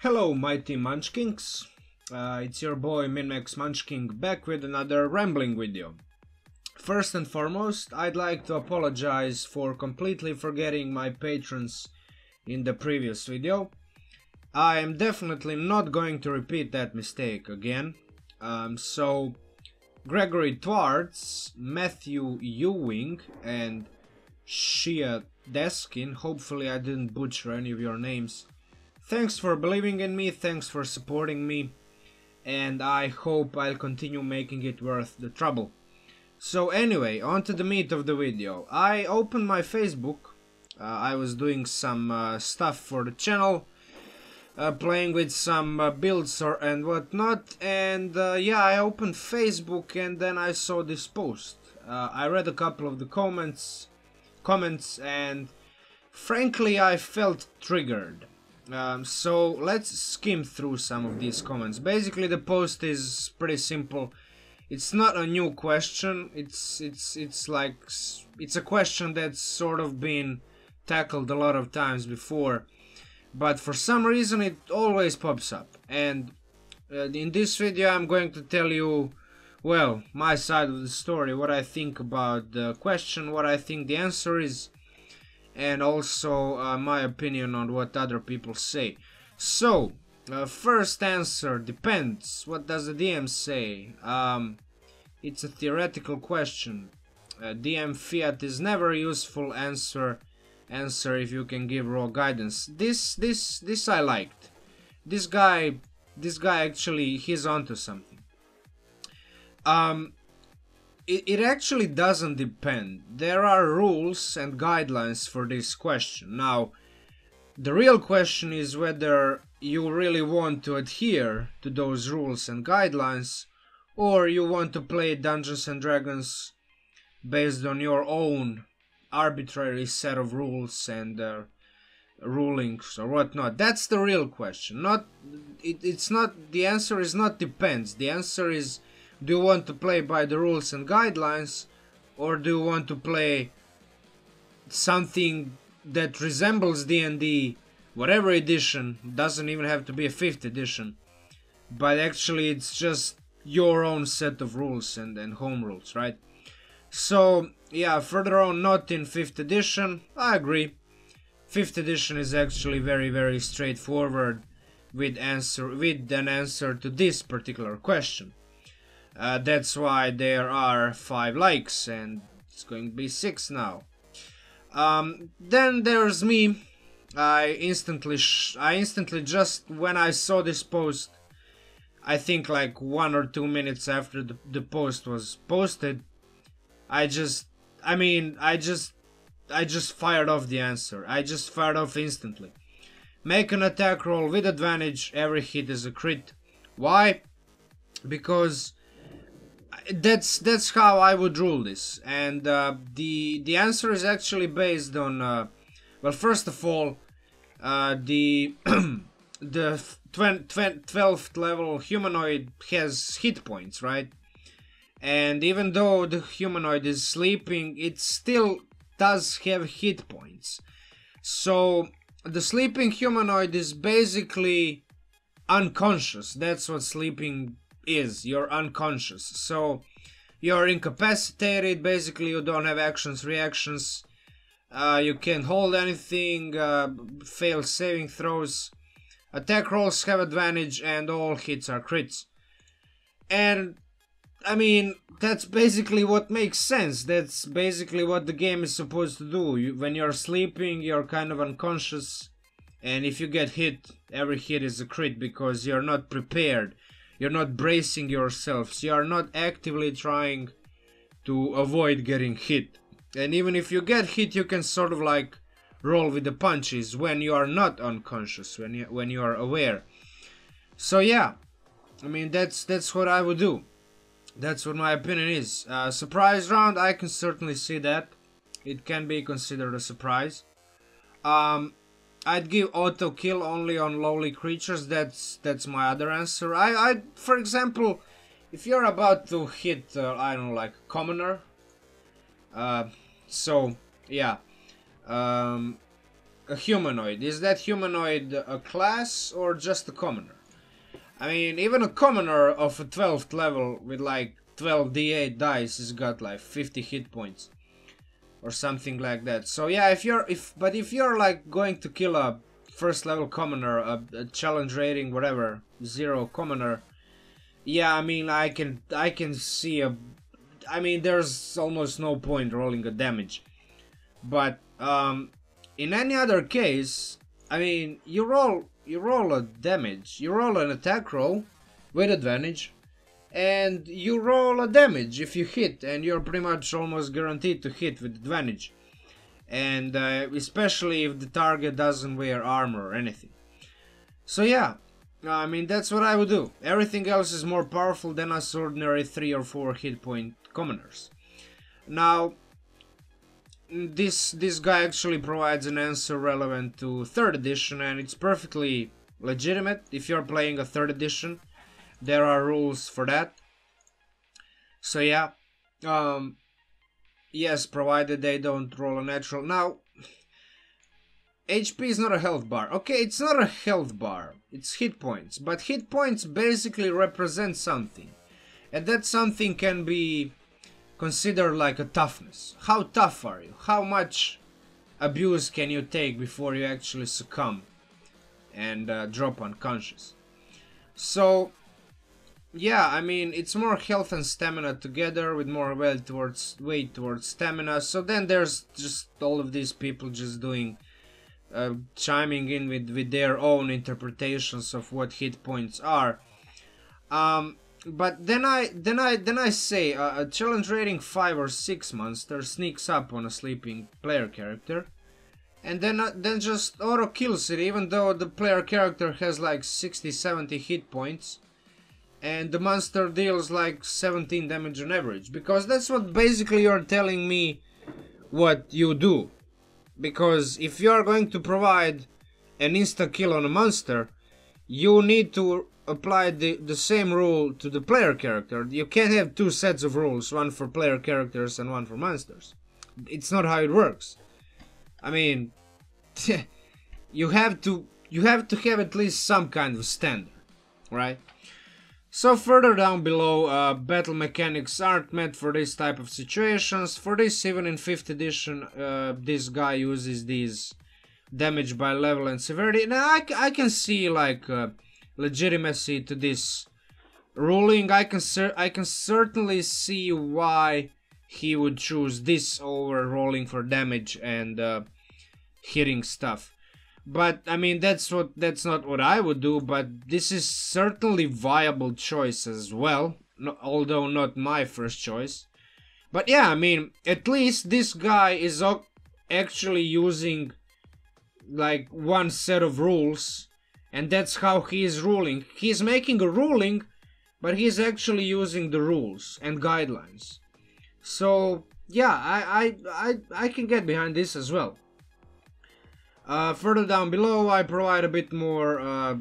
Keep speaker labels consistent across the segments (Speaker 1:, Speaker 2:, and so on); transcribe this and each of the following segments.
Speaker 1: Hello mighty munchkins, it's your boy Minmax Munchkin back with another rambling video. First and foremost, I'd like to apologize for completely forgetting my patrons in the previous video. I am definitely not going to repeat that mistake again. So Gregory Twarz, Matthew Ewing and shea deskin, hopefully I didn't butcher any of your names. Thanks for believing in me, thanks for supporting me, and I hope I'll continue making it worth the trouble. So anyway, on to the meat of the video. I opened my Facebook, I was doing some stuff for the channel, playing with some builds and whatnot, and yeah, I opened Facebook and then I saw this post. I read a couple of the comments and frankly I felt triggered. So let's skim through some of these comments. Basically the post is pretty simple. It's not a new question. It's a question that's sort of been tackled a lot of times before, but for some reason it always pops up. And in this video I'm going to tell you, well, my side of the story, what I think about the question, what I think the answer is, and also my opinion on what other people say. So, first answer, depends. What does the DM say? It's a theoretical question. DM fiat is never a useful answer if you can give raw guidance. This I liked. This guy actually, he's onto something. It actually doesn't depend. There are rules and guidelines for this question. Now, the real question is whether you really want to adhere to those rules and guidelines, or you want to play Dungeons and Dragons based on your own arbitrary set of rules and rulings or whatnot. That's the real question. It's not. The answer is not depends. The answer is, do you want to play by the rules and guidelines, or do you want to play something that resembles D&D, whatever edition, doesn't even have to be a 5th edition, but actually it's just your own set of rules and home rules, right? So yeah, further on, not in 5th edition, I agree. 5th edition is actually very straightforward with an answer to this particular question. That's why there are 5 likes, and it's going to be 6 now. Then there's me. I instantly just, when I saw this post, I think like 1 or 2 minutes after the post was posted, I just fired off the answer. I just fired off instantly. Make an attack roll with advantage, every hit is a crit. Why? Because that's how I would rule this, and the answer is actually based on well, first of all, the the 12th level humanoid has hit points, right? And even though the humanoid is sleeping, it still does have hit points. So the sleeping humanoid is basically unconscious. That's what sleeping is. You're unconscious, so you're incapacitated. Basically you don't have actions, reactions, you can't hold anything, fail saving throws, attack rolls have advantage, and all hits are crits. And I mean, that's basically what makes sense. That's basically what the game is supposed to do. When you're sleeping, you're kind of unconscious, and if you get hit, every hit is a crit because you're not prepared. You're not bracing yourselves. You are not actively trying to avoid getting hit. And even if you get hit, you can sort of like roll with the punches when you are not unconscious, when you are aware. So yeah, I mean, that's what I would do. That's what my opinion is. Surprise round, I can certainly see that. It can be considered a surprise. I'd give auto kill only on lowly creatures. That's my other answer. I for example, if you're about to hit I don't know, like commoner, so yeah, a humanoid. Is that humanoid a class or just a commoner? I mean, even a commoner of a 12th level with like 12 d8 dice has got like 50 hit points or something like that. So yeah, if you're like going to kill a first level commoner, a challenge rating whatever 0 commoner, yeah, I mean, I can see I mean, there's almost no point rolling a damage. But in any other case, I mean, you roll a damage, you roll an attack roll with advantage, and you roll a damage if you hit, and you're pretty much almost guaranteed to hit with advantage. And especially if the target doesn't wear armor or anything. So yeah, I mean, that's what I would do. Everything else is more powerful than us ordinary 3 or 4 hit point commoners. Now, this guy actually provides an answer relevant to 3rd edition, and it's perfectly legitimate. If you're playing a 3rd edition, there are rules for that. So yeah, yes, provided they don't roll a natural. Now, HP is not a health bar. Okay, it's not a health bar, it's hit points. But hit points basically represent something. And that something can be considered like a toughness. How tough are you? How much abuse can you take before you actually succumb and drop unconscious? So, yeah, I mean, it's more health and stamina together with more weight towards stamina. So then there's just all of these people just doing, chiming in with their own interpretations of what hit points are. But then I say a challenge rating 5 or 6 monster sneaks up on a sleeping player character, and then just auto kills it, even though the player character has like 60-70 hit points, and the monster deals like 17 damage on average, because that's what basically you're telling me what you do. Because if you are going to provide an insta kill on a monster, you need to apply the same rule to the player character. You can't have 2 sets of rules, one for player characters and one for monsters. It's not how it works. I mean, you have to have at least some kind of standard, right? So further down below, battle mechanics aren't meant for this type of situations. For this, even in 5th edition, this guy uses these damage by level and severity. Now I can see like legitimacy to this ruling. I can certainly see why he would choose this over rolling for damage and hitting stuff. But I mean, that's not what I would do, but this is certainly viable choice as well, although not my first choice. But yeah, I mean, at least this guy is actually using like one set of rules, and that's how he is ruling. He's making a ruling, but he's actually using the rules and guidelines. So yeah, I can get behind this as well. Further down below, I provide a bit more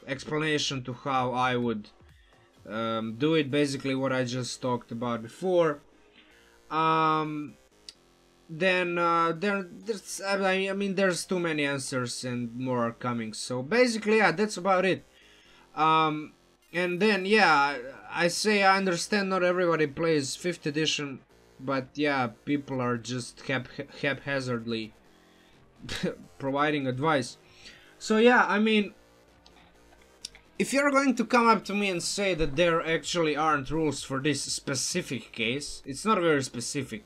Speaker 1: explanation to how I would do it. Basically, what I just talked about before. Then there's too many answers and more are coming. So basically, yeah, that's about it. And then yeah, I say I understand not everybody plays 5th edition. But yeah, people are just haphazardly providing advice. So yeah, I mean, if you're going to come up to me and say that there actually aren't rules for this specific case, it's not very specific.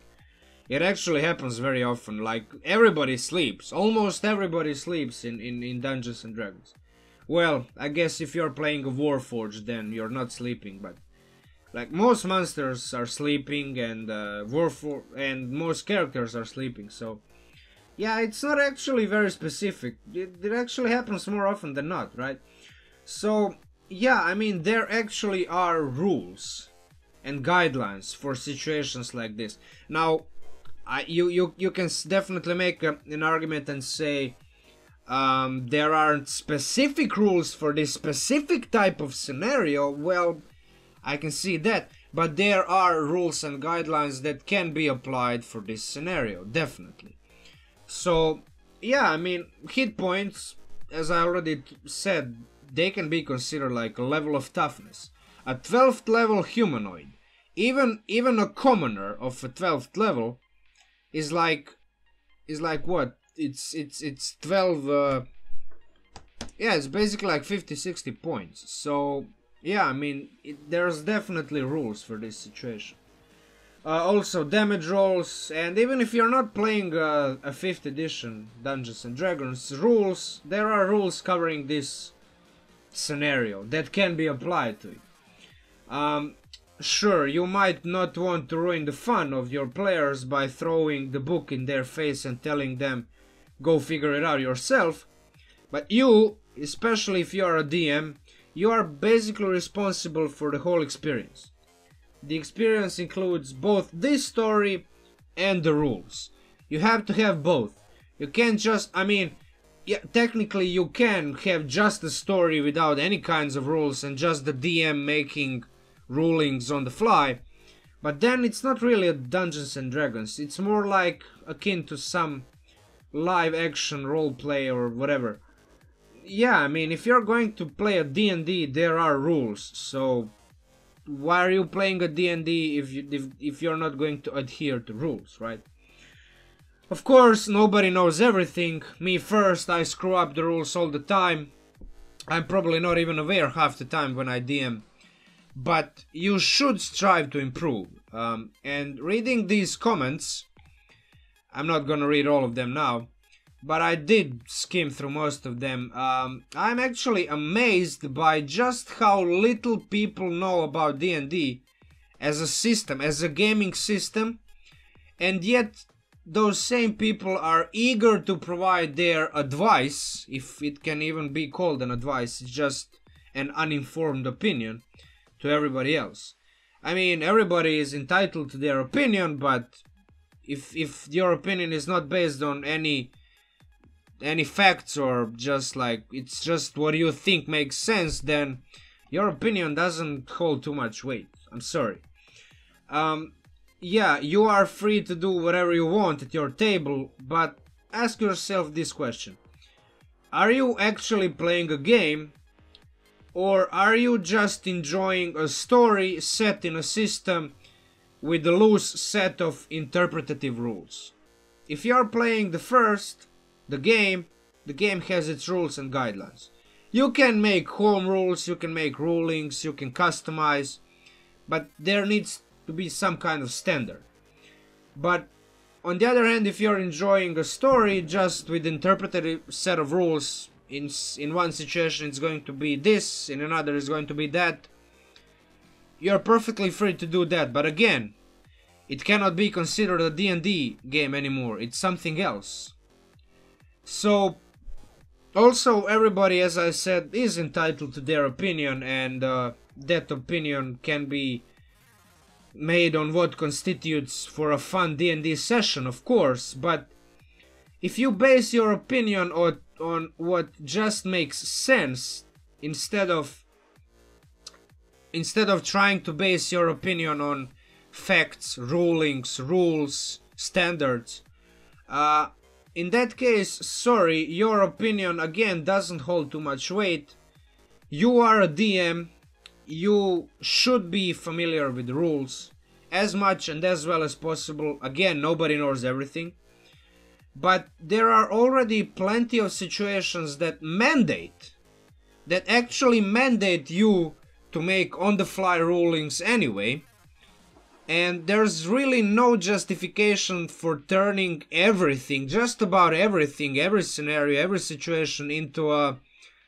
Speaker 1: It actually happens very often. Like, everybody sleeps. Almost everybody sleeps in Dungeons and Dragons. Well, I guess if you're playing a Warforged, then you're not sleeping, but like, most monsters are sleeping, and most characters are sleeping, so yeah, it's not actually very specific. It actually happens more often than not, right? So yeah, I mean, there actually are rules and guidelines for situations like this. Now, you can definitely make an argument and say there aren't specific rules for this specific type of scenario. Well, I can see that, but there are rules and guidelines that can be applied for this scenario, definitely. So yeah, I mean, hit points, as I already said, they can be considered like a level of toughness. A 12th level humanoid, even a commoner of a 12th level is like what? It's 12 yeah, it's basically like 50-60 points. So yeah, I mean, there's definitely rules for this situation. Also damage rolls, and even if you're not playing a 5th edition Dungeons and Dragons rules, there are rules covering this scenario that can be applied to it. Sure, you might not want to ruin the fun of your players by throwing the book in their face and telling them, go figure it out yourself, but you, especially if you are a DM, you are basically responsible for the whole experience. The experience includes both this story and the rules. You have to have both. You can't just, I mean, yeah, technically you can have just a story without any kinds of rules and just the DM making rulings on the fly, but then it's not really a Dungeons and Dragons. It's more like akin to some live action role play or whatever. Yeah, I mean, if you're going to play a D&D, there are rules, so why are you playing a D&D if you're not going to adhere to rules, right? Of course, nobody knows everything. Me first, I screw up the rules all the time. I'm probably not even aware half the time when I DM. But you should strive to improve. And reading these comments, I'm not gonna read all of them now, but I did skim through most of them. I'm actually amazed by just how little people know about D&D as a system, as a gaming system, and yet those same people are eager to provide their advice, if it can even be called an advice. It's just an uninformed opinion to everybody else. I mean, everybody is entitled to their opinion, but if your opinion is not based on any facts, or just like it's just what you think makes sense, then your opinion doesn't hold too much weight. I'm sorry. Yeah, you are free to do whatever you want at your table, but ask yourself this question: are you actually playing a game, or are you just enjoying a story set in a system with a loose set of interpretative rules? If you are playing the first, the game has its rules and guidelines. You can make home rules, you can make rulings, you can customize, but there needs to be some kind of standard. But on the other hand, if you're enjoying a story just with interpretative set of rules, in one situation it's going to be this, in another it's going to be that, you're perfectly free to do that. But again, it cannot be considered a D&D game anymore. It's something else. So also, everybody, as I said, is entitled to their opinion, and that opinion can be made on what constitutes for a fun D&D session, of course, but if you base your opinion on what just makes sense, instead of trying to base your opinion on facts, rulings, rules, standards, in that case, sorry, your opinion again doesn't hold too much weight. You are a DM, you should be familiar with the rules as much and as well as possible. Again, nobody knows everything, but there are already plenty of situations that actually mandate you to make on-the-fly rulings anyway. And there's really no justification for turning everything, just about everything, every scenario, every situation into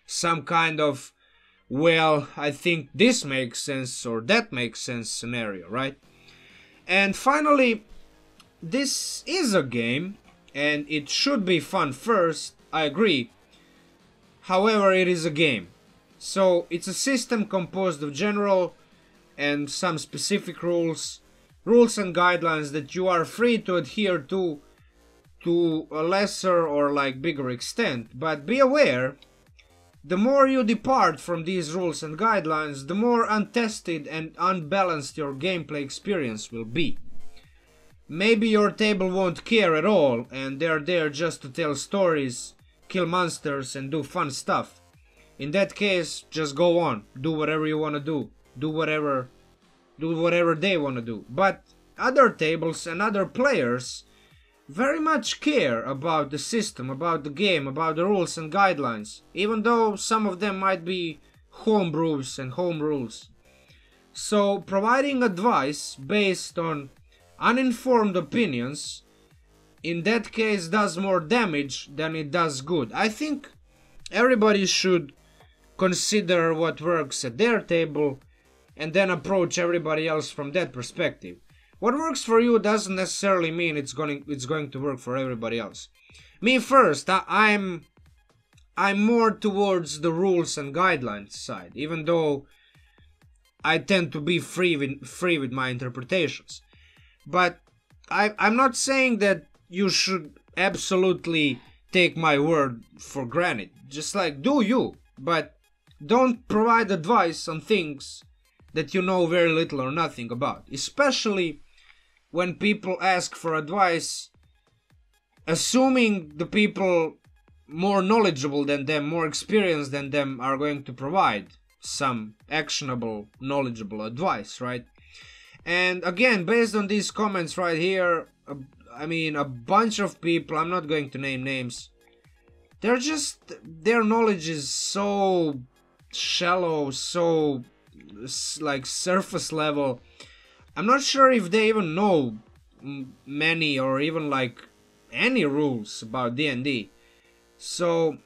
Speaker 1: some kind of, well, I think this makes sense or that makes sense scenario, right? And finally, this is a game, and it should be fun first, I agree. However, it is a game. So it's a system composed of general and some specific rules and guidelines that you are free to adhere to a lesser or like bigger extent. But be aware, the more you depart from these rules and guidelines, the more untested and unbalanced your gameplay experience will be. maybe your table won't care at all and they're there just to tell stories, kill monsters and do fun stuff. In that case, just go on, do whatever you want to do, do whatever they want to do. But other tables and other players very much care about the system, about the game, about the rules and guidelines, even though some of them might be homebrews and home rules. So providing advice based on uninformed opinions in that case does more damage than it does good. I think everybody should consider what works at their table and then approach everybody else from that perspective. What works for you doesn't necessarily mean it's going to work for everybody else. Me first, I'm more towards the rules and guidelines side, even though I tend to be free with my interpretations. But I'm not saying that you should absolutely take my word for granted. Just like, do you, but don't provide advice on things that you know very little or nothing about. Especially when people ask for advice, assuming the people more knowledgeable than them, more experienced than them, are going to provide some actionable, knowledgeable advice, right? And again, based on these comments right here, I mean, a bunch of people, I'm not going to name names, their knowledge is so shallow, so like surface level. I'm not sure if they even know many or even like any rules about D&D. So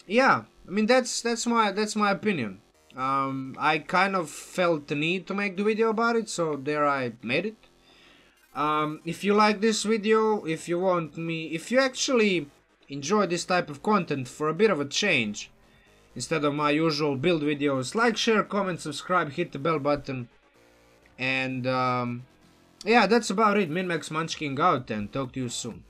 Speaker 1: yeah, I mean that's my opinion. I kind of felt the need to make the video about it, so there I made it. If you like this video, if you actually enjoy this type of content for a bit of a change, instead of my usual build videos, like, share, comment, subscribe, hit the bell button. And yeah, that's about it. Min Max Munchkin out, and talk to you soon.